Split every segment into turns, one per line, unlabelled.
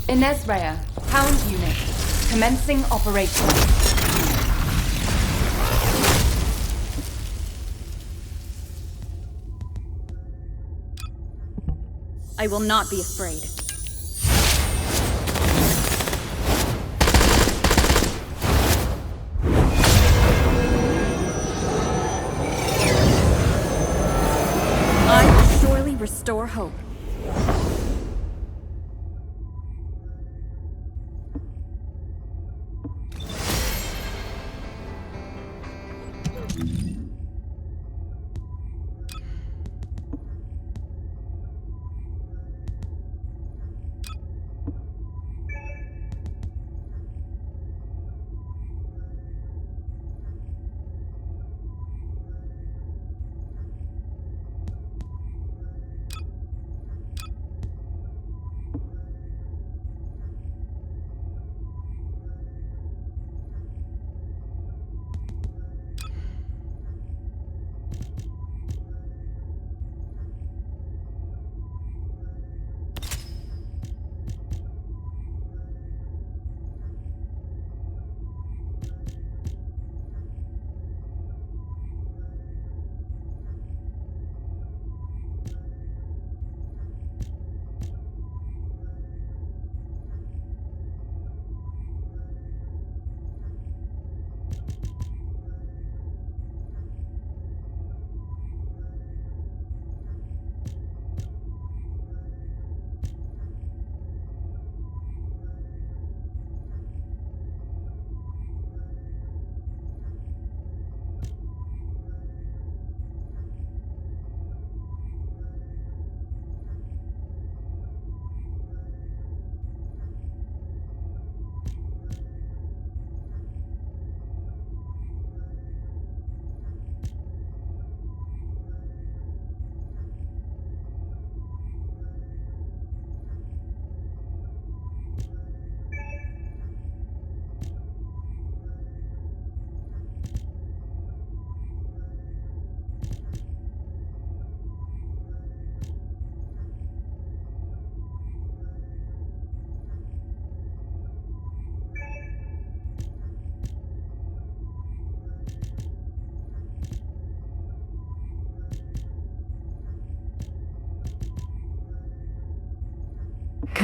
Inesrea, Hound Unit, commencing operation.
I will not be afraid. I will surely restore hope.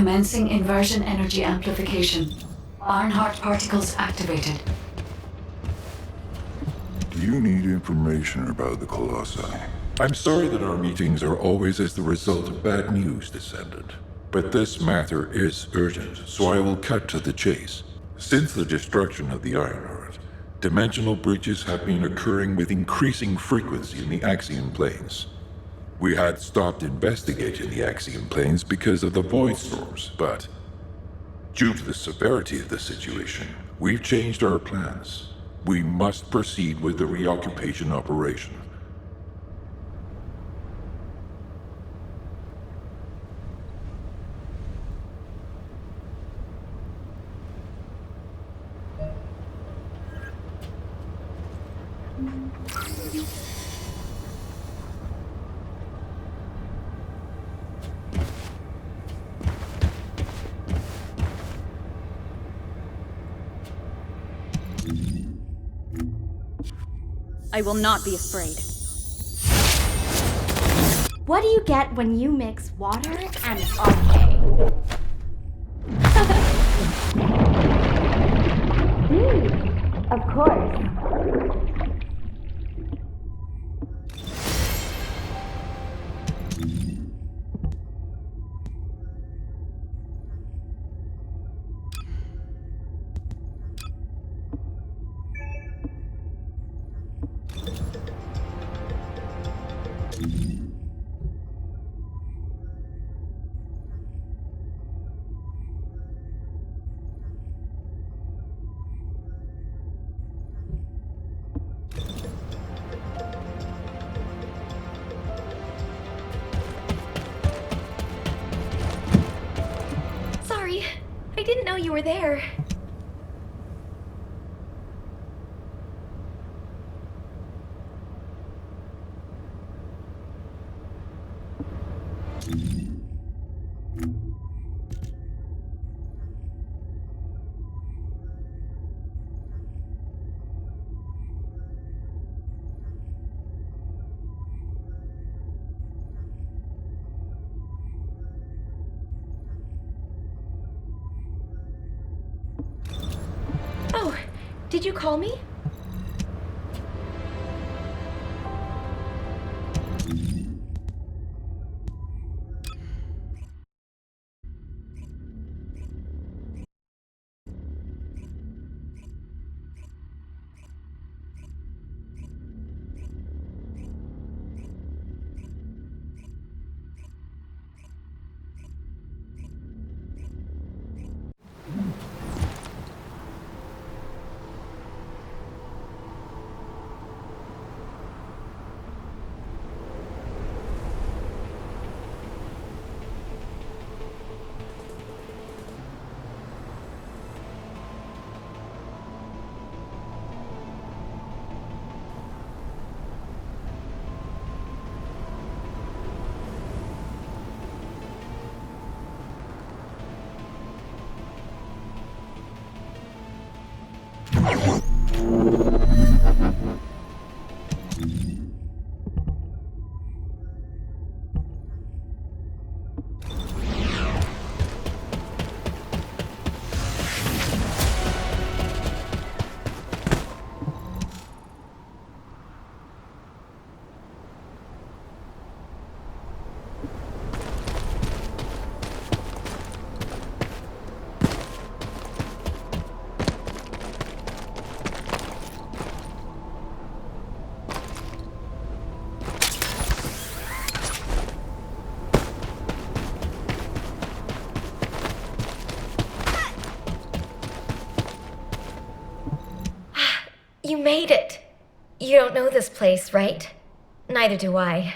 Commencing inversion energy amplification. Barnhart particles activated.
Do you need information about the Colossi? I'm sorry that our meetings are always as the result of bad news, Descendant. But this matter is urgent, so I will cut to the chase. Since the destruction of the Ironheart, dimensional breaches have been occurring with increasing frequency in the Axion planes. We had stopped investigating the Axion planes because of the void storms, but due to the severity of the situation, we've changed our plans. We must proceed with the reoccupation operation.
I will not be afraid.
What do you get when you mix water and RK? Of course.
didn't know you were there. Oh, did you call me? You made it. You don't know this place, right? Neither do I.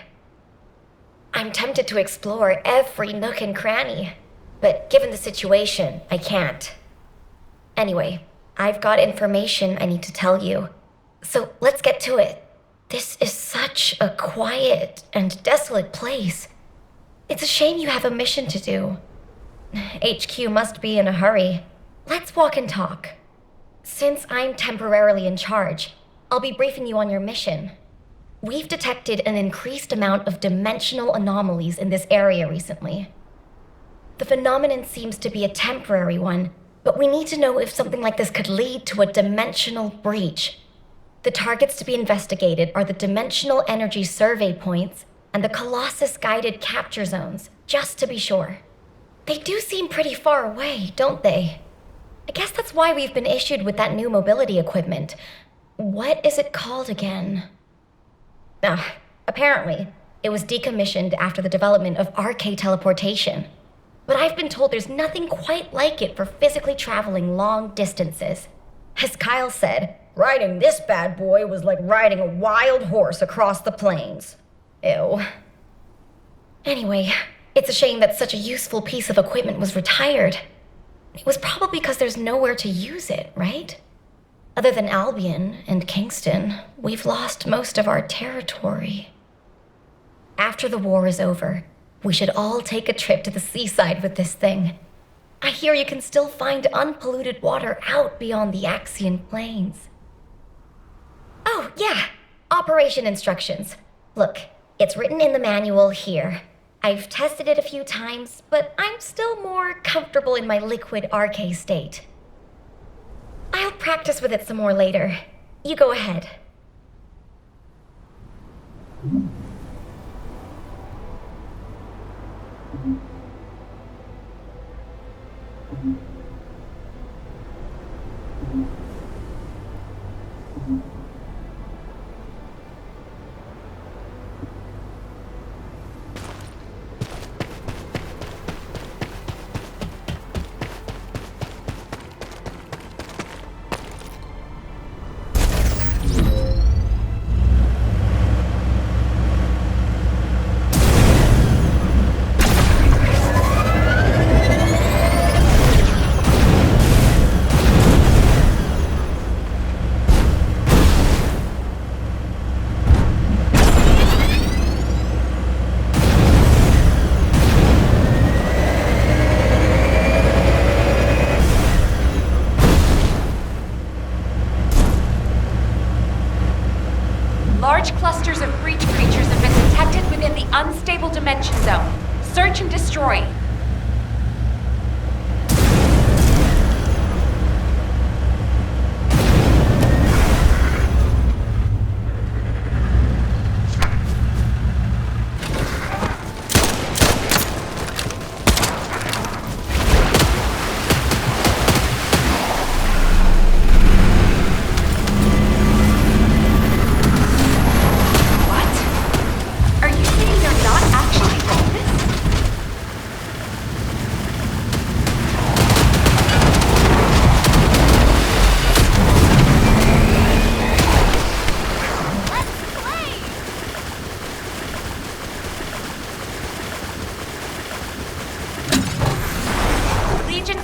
I'm tempted to explore every nook and cranny, but given the situation, I can't. Anyway, I've got information I need to tell you. So let's get to it. This is such a quiet and desolate place. It's a shame you have a mission to do. HQ must be in a hurry. Let's walk and talk. Since I'm temporarily in charge, I'll be briefing you on your mission. We've detected an increased amount of dimensional anomalies in this area recently. The phenomenon seems to be a temporary one, but we need to know if something like this could lead to a dimensional breach. The targets to be investigated are the dimensional energy survey points and the Colossus guided capture zones, just to be sure. They do seem pretty far away, don't they? I guess that's why we've been issued with that new mobility equipment. What is it called again? Apparently, it was decommissioned after the development of RK teleportation. But I've been told there's nothing quite like it for physically traveling long distances. As Kyle said, riding this bad boy was like riding a wild horse across the plains. Ew. Anyway, it's a shame that such a useful piece of equipment was retired. It was probably because there's nowhere to use it, right? Other than Albion and Kingston, we've lost most of our territory. After the war is over, we should all take a trip to the seaside with this thing. I hear you can still find unpolluted water out beyond the Axion Plains. Oh, yeah, operation instructions. Look, it's written in the manual here. I've tested it a few times, but I'm still more comfortable in my liquid RK state. I'll practice with it some more later. You go ahead.
unstable dimension zone. Search and destroy.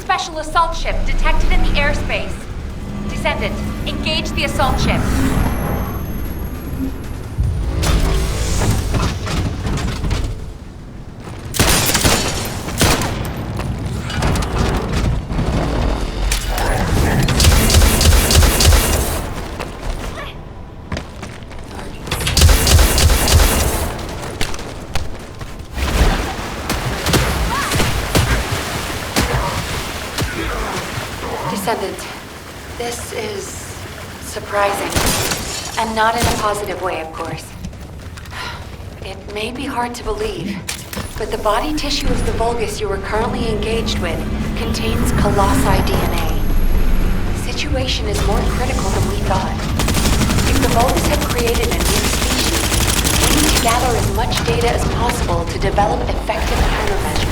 Special assault ship detected in the airspace. Descendant, engage the assault ship. Descendant, this is surprising. And not in a positive way, of course. It may be hard to believe, but the body tissue of the Vulgus you are currently engaged with contains colossi DNA. The situation is more critical than we thought. If the Vulgus had created a new species, we need to gather as much data as possible to develop effective countermeasures.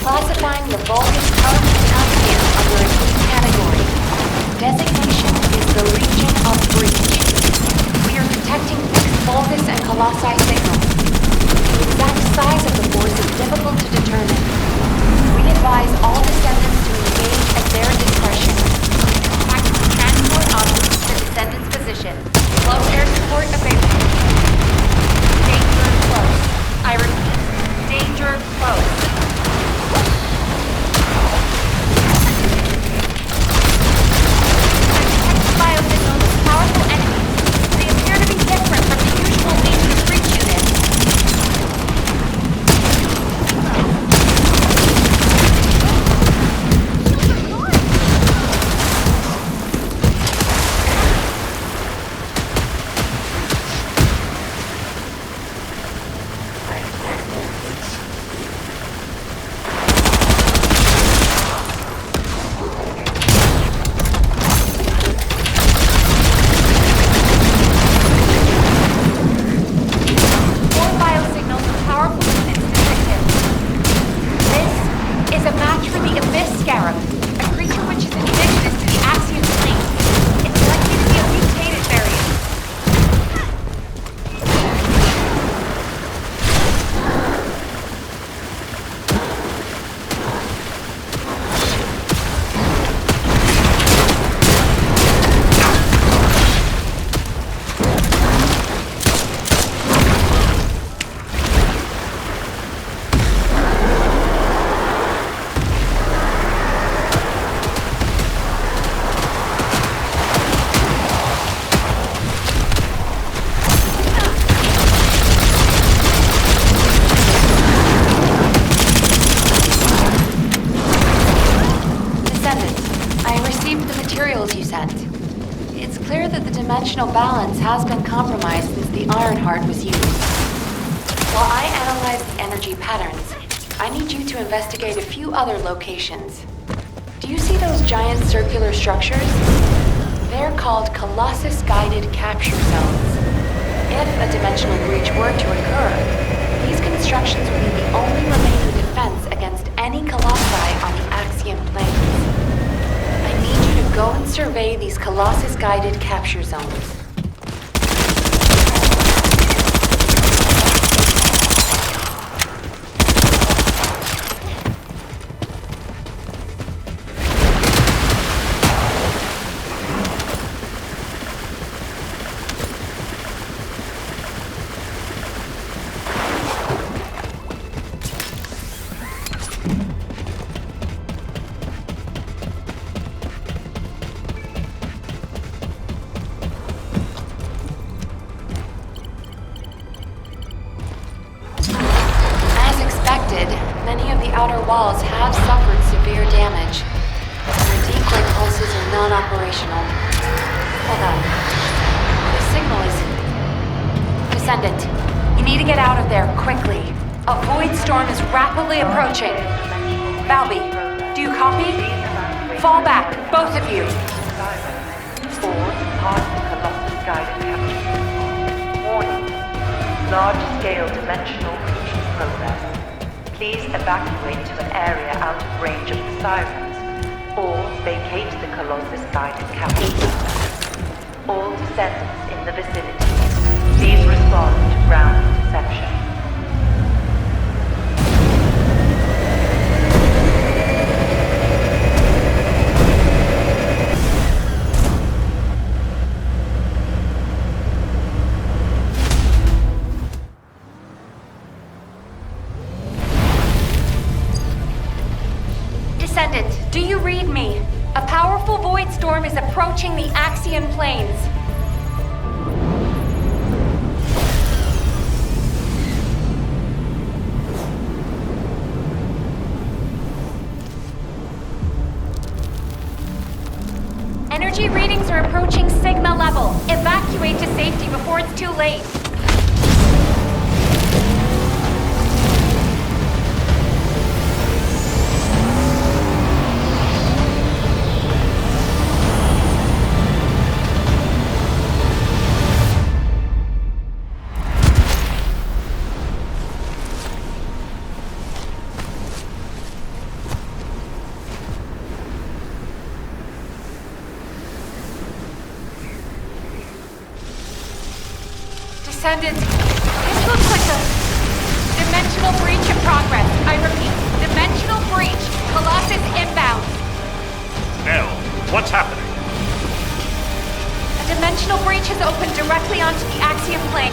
Classifying the Vulgus current atmosphere under a new category. Designation is the region of breach. We are detecting mixed Vulgus and colossi signals. The exact size of the force is difficult to determine. We advise all descendants to engage at their discretion. Tactical transport en route to the descendant's position. Close air support available. Danger close. I repeat, danger close. Biosignals, powerful enemies. They appear to be different from the usual nature breach units. It's clear that the dimensional balance has been compromised since the Ironheart was used. While I analyze its energy patterns, I need you to investigate a few other locations. Do you see those giant circular structures? They're called Colossus-guided capture zones. If a dimensional breach were to occur, these can constructions will be the only remaining defense against any colossi on the Axiom plains. I need you to go and survey these Colossus-guided capture zones. Many of the outer walls have suffered severe damage. The decoy pulses are non-operational. Hold on. The signal is... Descendant, you need to get out of there, quickly. A void storm is rapidly approaching. Valvy, do you copy? Fall back, both of you.
Or part of the Colossus guided capture. Warning. Large-scale dimensional fusion process. Please evacuate to an area out of range of the sirens, or vacate the Colossus guided capture. All descendants in the vicinity, please respond to ground interception.
Descendant, do you read me? A powerful void storm is approaching the Axion plains. Energy readings are approaching Sigma level. Evacuate to safety before it's too late. Descendant, this looks like a dimensional breach in progress. I repeat, dimensional breach. Colossus inbound.
Nell, what's happening?
A dimensional breach has opened directly onto the Axiom plane.